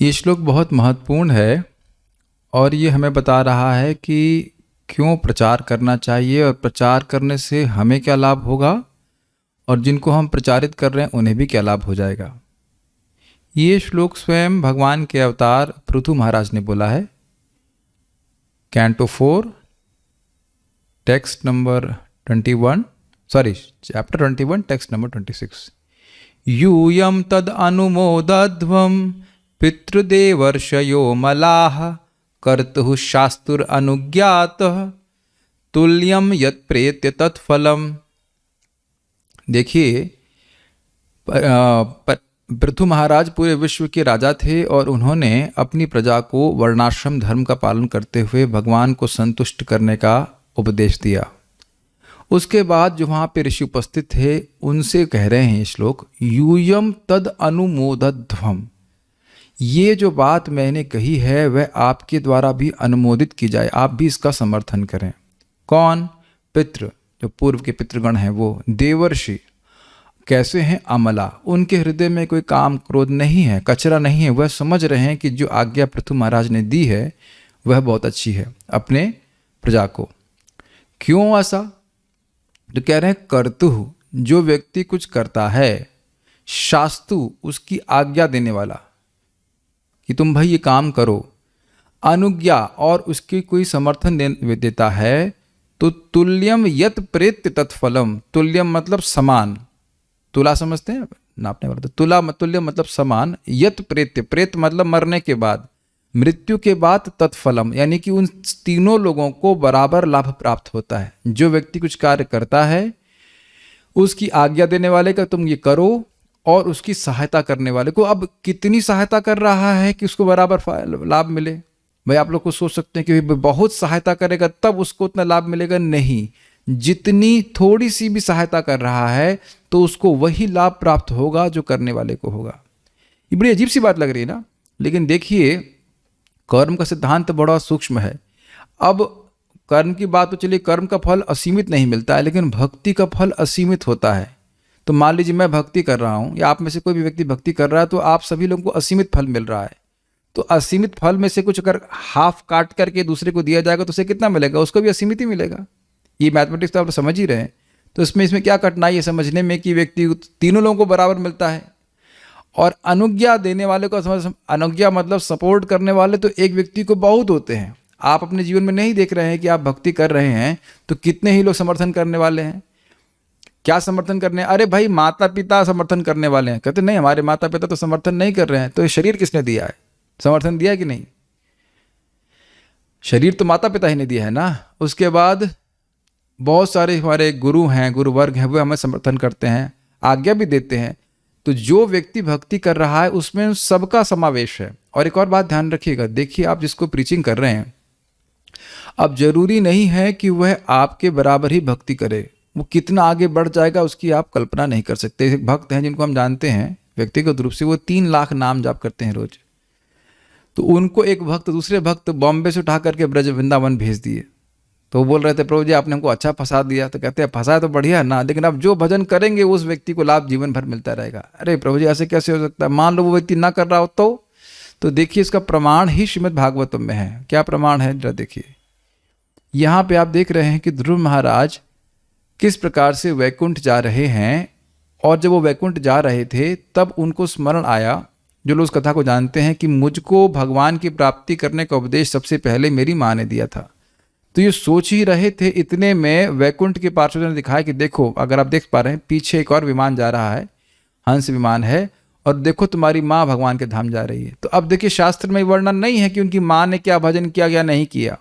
ये श्लोक बहुत महत्वपूर्ण है और ये हमें बता रहा है कि क्यों प्रचार करना चाहिए और प्रचार करने से हमें क्या लाभ होगा और जिनको हम प्रचारित कर रहे हैं उन्हें भी क्या लाभ हो जाएगा। ये श्लोक स्वयं भगवान के अवतार पृथु महाराज ने बोला है। Canto 4 text number 21 chapter 21 text number 26। यूयं तद अनुमोदध्वं पितृदेवर्षयो मलाः कर्तुः शास्तुर अनुज्ञातः तुल्यं यत् प्रेत्य तत्फलम्। देखिए, पृथु महाराज पूरे विश्व के राजा थे और उन्होंने अपनी प्रजा को वर्णाश्रम धर्म का पालन करते हुए भगवान को संतुष्ट करने का उपदेश दिया। उसके बाद जो वहाँ पे ऋषि उपस्थित थे उनसे कह रहे हैं ये श्लोक, यूयम तद अनुमोदध्वम। ये जो बात मैंने कही है वह आपके द्वारा भी अनुमोदित की जाए, आप भी इसका समर्थन करें। कौन? पितृ, जो पूर्व के पितृगण हैं वो। देवर्षि कैसे हैं? अमला, उनके हृदय में कोई काम क्रोध नहीं है, कचरा नहीं है। वह समझ रहे हैं कि जो आज्ञा पृथु महाराज ने दी है वह बहुत अच्छी है अपने प्रजा को। क्यों ऐसा? तो कह रहे हैं कर्तुः, जो व्यक्ति कुछ करता है, शास्तु, उसकी आज्ञा देने वाला कि तुम भाई ये काम करो, अनुज्ञा, और उसकी कोई समर्थन देता है, तो तुल्यम यत प्रेत्य तत्फलम। तुल्यम मतलब समान, तुला समझते हैं नापने वाला, तो तुल्य मतलब समान। यत प्रेत्य, प्रेत मतलब मरने के बाद, मृत्यु के बाद तत्फलम, यानी कि उन तीनों लोगों को बराबर लाभ प्राप्त होता है। जो व्यक्ति कुछ कार्य करता है, उसकी आज्ञा देने वाले का तुम ये करो, और उसकी सहायता करने वाले को। अब कितनी सहायता कर रहा है कि उसको बराबर लाभ मिले? भाई आप लोग को सोच सकते हैं कि बहुत सहायता करेगा तब उसको उतना लाभ मिलेगा, नहीं। जितनी थोड़ी सी भी सहायता कर रहा है तो उसको वही लाभ प्राप्त होगा जो करने वाले को होगा। ये बड़ी अजीब सी बात लग रही है ना, लेकिन देखिए कर्म का सिद्धांत बड़ा सूक्ष्म है। अब कर्म की बात तो चलिए, कर्म का फल असीमित नहीं मिलता है, लेकिन भक्ति का फल असीमित होता है। तो मान लीजिए मैं भक्ति कर रहा हूँ, या आप में से कोई भी व्यक्ति भक्ति कर रहा है, तो आप सभी लोगों को असीमित फल मिल रहा है। तो असीमित फल में से कुछ अगर हाफ काट करके दूसरे को दिया जाएगा तो उसे कितना मिलेगा? उसको भी असीमित ही मिलेगा। ये मैथमेटिक्स तो आप समझ ही रहे हैं। तो इसमें क्या कठिनाई है समझने में कि व्यक्ति तीनों लोगों को बराबर मिलता है। और अनुज्ञा देने वाले को समझ, अनुज्ञा मतलब सपोर्ट करने वाले तो एक व्यक्ति को बहुत होते हैं। आप अपने जीवन में नहीं देख रहे हैं कि आप भक्ति कर रहे हैं तो कितने ही लोग समर्थन करने वाले हैं। क्या समर्थन करने? अरे भाई माता पिता समर्थन करने वाले हैं। कहते नहीं, हमारे माता पिता तो समर्थन नहीं कर रहे हैं। तो ये शरीर किसने दिया है? समर्थन दिया है कि नहीं? शरीर तो माता पिता ही ने दिया है ना। उसके बाद बहुत सारे हमारे गुरु हैं, गुरु वर्ग हैं, वो हमें समर्थन करते हैं, आज्ञा भी देते हैं। तो जो व्यक्ति भक्ति कर रहा है उसमें सबका समावेश है। और एक और बात ध्यान रखिएगा, देखिए आप जिसको प्रीचिंग कर रहे हैं, अब जरूरी नहीं है कि वह आपके बराबर ही भक्ति करे। वो कितना आगे बढ़ जाएगा उसकी आप कल्पना नहीं कर सकते। एक भक्त हैं जिनको हम जानते हैं व्यक्तिगत रूप से, वो 3 लाख नाम जाप करते हैं रोज। तो उनको एक भक्त, दूसरे भक्त बॉम्बे से उठा करके ब्रज वृंदावन भेज दिए। तो वो बोल रहे थे, प्रभु जी आपने हमको अच्छा फंसा दिया। तो कहते हैं फंसाया तो बढ़िया ना, लेकिन अब जो भजन करेंगे उस व्यक्ति को लाभ जीवन भर मिलता रहेगा। अरे प्रभु जी ऐसे कैसे हो सकता है? मान लो वो व्यक्ति ना कर रहा हो तो देखिए इसका प्रमाण ही श्रीमद् भागवतम में है। क्या प्रमाण है जरा देखिए। यहाँ पे आप देख रहे हैं कि ध्रुव महाराज किस प्रकार से वैकुंठ जा रहे हैं। और जब वो वैकुंठ जा रहे थे तब उनको स्मरण आया, जो लोग उस कथा को जानते हैं, कि मुझको भगवान की प्राप्ति करने का उपदेश सबसे पहले मेरी माँ ने दिया था। तो ये सोच ही रहे थे, इतने में वैकुंठ के पार्षदों ने दिखाया कि देखो, अगर आप देख पा रहे हैं पीछे एक और विमान जा रहा है, हंस विमान है, और देखो तुम्हारी माँ भगवान के धाम जा रही है। तो अब देखिए शास्त्र में वर्णन नहीं है कि उनकी माँ ने क्या भजन किया या नहीं किया।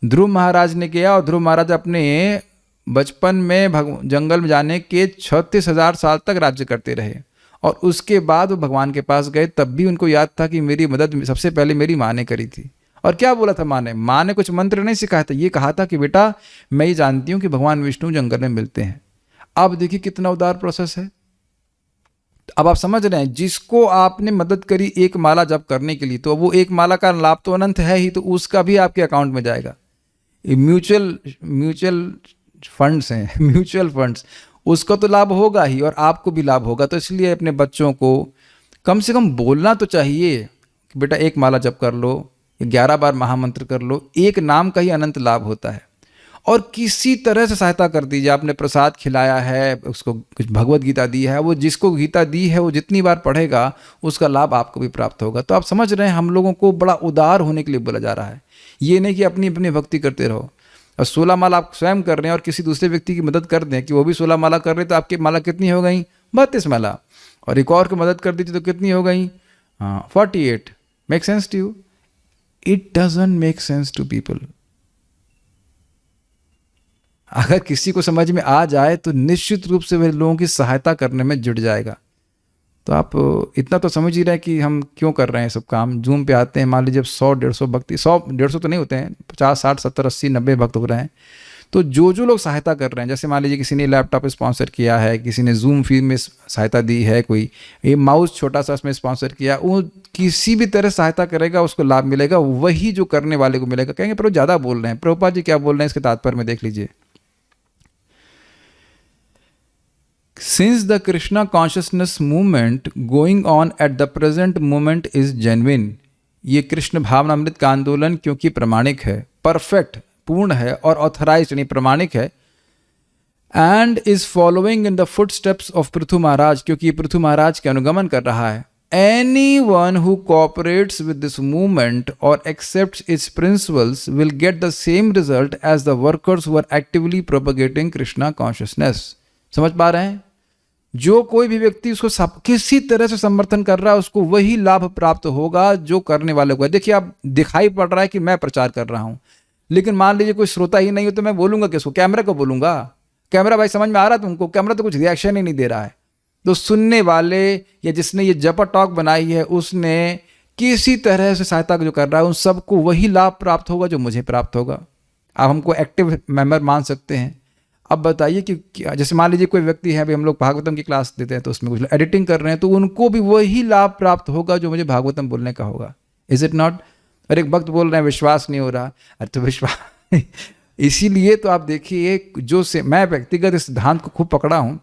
ध्रुव महाराज ने किया, और ध्रुव महाराज अपने बचपन में जंगल में जाने के 36,000 साल तक राज्य करते रहे। और उसके बाद वो भगवान के पास गए, तब भी उनको याद था कि मेरी मदद सबसे पहले मेरी माँ ने करी थी। और क्या बोला था माँ ने? माँ ने कुछ मंत्र नहीं सिखाया था, ये कहा था कि बेटा मैं ये जानती हूँ कि भगवान विष्णु जंगल में मिलते हैं। अब देखिए कितना उदार प्रोसेस है। अब आप समझ रहे हैं, जिसको आपने मदद करी एक माला जप करने के लिए, तो वो एक माला का लाभ तो अनंत है ही, तो उसका भी आपके अकाउंट में जाएगा। म्यूचुअल फंड्स हैं, म्यूचुअल फंड्स, उसका तो लाभ होगा ही और आपको भी लाभ होगा। तो इसलिए अपने बच्चों को कम से कम बोलना तो चाहिए कि बेटा एक माला जप कर लो, 11 बार महामंत्र कर लो, एक नाम का ही अनंत लाभ होता है। और किसी तरह से सहायता कर दीजिए, आपने प्रसाद खिलाया है, उसको कुछ भगवत गीता दी है, वो जिसको गीता दी है वो जितनी बार पढ़ेगा उसका लाभ आपको भी प्राप्त होगा। तो आप समझ रहे हैं हम लोगों को बड़ा उदार होने के लिए बोला जा रहा है, ये नहीं कि अपनी अपनी भक्ति करते रहो। और 16 माला आप स्वयं कर रहे हैं और किसी दूसरे व्यक्ति की मदद कर दें कि वो भी 16 माला कर रहे हैं, तो आपकी माला कितनी हो गई? 32 माला। और एक और की मदद कर दीजिए तो कितनी हो गई? 48। Make sense to you? It doesn't make sense to people. अगर किसी को समझ में आ जाए तो निश्चित रूप से वह लोगों की सहायता करने में जुट जाएगा। तो आप इतना तो समझ ही रहे हैं कि हम क्यों कर रहे हैं सब काम। जूम पे आते हैं, मान लीजिए जब 100-150 भक्ति, 100-150 तो नहीं होते हैं, 50, 60, 70, 80, 90 भक्त हो रहे हैं, तो जो लोग सहायता कर रहे हैं, जैसे मान लीजिए किसी ने लैपटॉप स्पॉन्सर किया है, किसी ने जूम फी में सहायता दी है, कोई ये माउस छोटा सा उसमें स्पॉन्सर किया, वो किसी भी तरह सहायता करेगा उसको लाभ मिलेगा, वही जो करने वाले को मिलेगा। कहेंगे पर वो ज़्यादा बोल रहे हैं, प्रभुपाद जी क्या बोल रहे हैं इसके तात्पर्य में देख लीजिए। Since the Krishna consciousness movement going on at the present moment is genuine, ये कृष्ण भावनामृत का आंदोलन क्योंकि प्रमाणिक है, परफेक्ट, पूर्ण है और ऑथराइज्ड यानी प्रमाणिक है, and is following in the footsteps of Prithu Maharaj, क्योंकि पृथु महाराज के अनुगमन कर रहा है। Anyone who cooperates with this movement or accepts its principles will get the same result as the workers who are actively propagating Krishna consciousness। समझ पा रहे हैं? जो कोई भी व्यक्ति उसको किसी तरह से समर्थन कर रहा है उसको वही लाभ प्राप्त होगा जो करने वाले को है। देखिए, आप दिखाई पड़ रहा है कि मैं प्रचार कर रहा हूं, लेकिन मान लीजिए कोई श्रोता ही नहीं हो तो मैं बोलूंगा किसको? कैमरा को बोलूंगा। कैमरा भाई समझ में आ रहा है तुमको? कैमरा तो कुछ रिएक्शन ही नहीं दे रहा है। तो सुनने वाले या जिसने ये जपा टॉक बनाई है उसने किसी तरह से सहायता जो कर रहा है उन सबको वही लाभ प्राप्त होगा जो मुझे प्राप्त होगा। आप हमको एक्टिव मेंबर मान सकते हैं। अब बताइए कि जैसे मान लीजिए कोई व्यक्ति है, अभी हम लोग भागवतम की क्लास देते हैं तो उसमें कुछ एडिटिंग कर रहे हैं, तो उनको भी वही लाभ प्राप्त होगा जो मुझे भागवतम बोलने का होगा। Is it not? और एक भक्त बोल रहे हैं विश्वास नहीं हो रहा, अरे तो विश्वास इसीलिए तो आप देखिए जो से मैं व्यक्तिगत इस सिद्धांत को खूब पकड़ा हूँ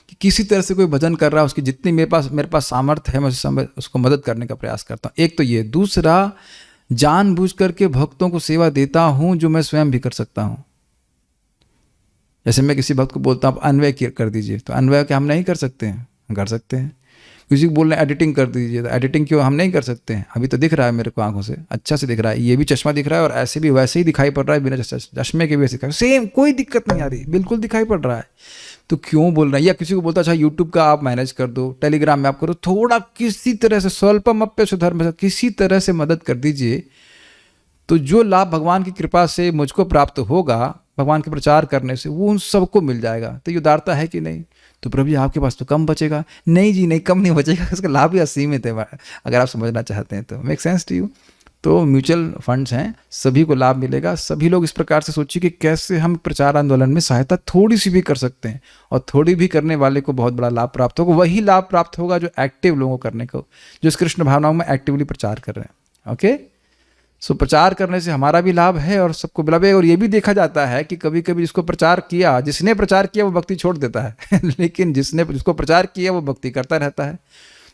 कि किसी तरह से कोई भजन कर रहा है, उसकी जितनी मेरे पास सामर्थ्य है मैं उसको मदद करने का प्रयास करता हूँ। एक तो ये, दूसरा जानबूझ करके भक्तों को सेवा देता हूँ जो मैं स्वयं भी कर सकता हूँ। जैसे मैं किसी भक्त को बोलता हूँ आप अन्वय कर दीजिए, तो अन्वय क्या हम नहीं कर सकते हैं? कर सकते हैं। किसी को बोल रहे हैं एडिटिंग कर दीजिए, तो एडिटिंग क्यों हम नहीं कर सकते हैं? अभी तो दिख रहा है मेरे को आंखों से, अच्छा से दिख रहा है, ये भी चश्मा दिख रहा है और ऐसे भी वैसे ही दिखाई पड़ रहा है, बिना चश्मे के भी ऐसे सेम, कोई दिक्कत नहीं आ रही, बिल्कुल दिखाई पड़ रहा है। तो क्यों बोल रहे हैं? या किसी को बोलता अच्छा यूट्यूब का आप मैनेज कर दो, टेलीग्राम में आप करो, थोड़ा किसी तरह से स्वल्पम अप्यसु धर्म किसी तरह से मदद कर दीजिए, तो जो लाभ भगवान की कृपा से मुझको प्राप्त होगा भगवान के प्रचार करने से, वो उन सबको मिल जाएगा। तो ये उदारता है कि नहीं? तो प्रभु जी आपके पास तो कम बचेगा। नहीं जी नहीं, कम नहीं बचेगा, इसका लाभ भी असीमित है अगर आप समझना चाहते हैं तो। Make sense to you? तो म्यूचुअल फंड्स हैं, सभी को लाभ मिलेगा। सभी लोग इस प्रकार से सोचिए कि कैसे हम प्रचार आंदोलन में सहायता थोड़ी सी भी कर सकते हैं, और थोड़ी भी करने वाले को बहुत बड़ा लाभ प्राप्त होगा। वही लाभ प्राप्त होगा जो एक्टिव लोगों को करने को, जो इस कृष्ण भावनाओं में एक्टिवली प्रचार कर रहे हैं। ओके, सो प्रचार करने से हमारा भी लाभ है और सबको भी लाभ है। और ये भी देखा जाता है कि कभी कभी जिसने प्रचार किया वो भक्ति छोड़ देता है लेकिन जिसको प्रचार किया वो भक्ति करता रहता है,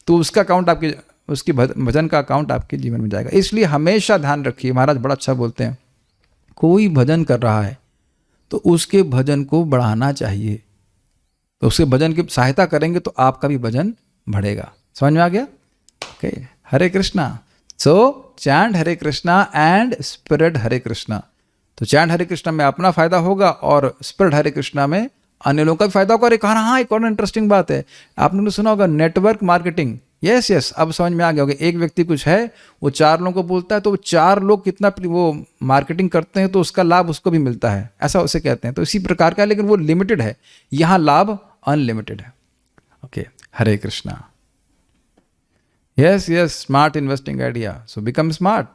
तो उसका अकाउंट आपके, उसकी भजन का अकाउंट आपके जीवन में जाएगा। इसलिए हमेशा ध्यान रखिए, महाराज बड़ा अच्छा बोलते हैं, कोई भजन कर रहा है तो उसके भजन को बढ़ाना चाहिए, तो उसके भजन की सहायता करेंगे तो आपका भी भजन बढ़ेगा। समझ में आ गया? Okay, Hare Krishna. So chant Hare Krishna and spread Hare Krishna. तो चैंट हरे कृष्णा में अपना फायदा होगा और स्प्रेड हरे कृष्णा में अन्य लोगों का भी फायदा होगा। और एक हाँ, एक और इंटरेस्टिंग बात है, आपने सुना होगा नेटवर्क मार्केटिंग। यस, अब समझ में आ गया होगा। एक व्यक्ति कुछ है, वो 4 लोगों को बोलता है, तो वो 4 लोग कितना वो मार्केटिंग करते हैं तो उसका लाभ उसको भी मिलता है, ऐसा उसे कहते हैं। तो इसी प्रकार का है, लेकिन वो लिमिटेड है, यहाँ लाभ अनलिमिटेड है। Okay, Hare Krishna. Yes, smart investing idea. So become smart.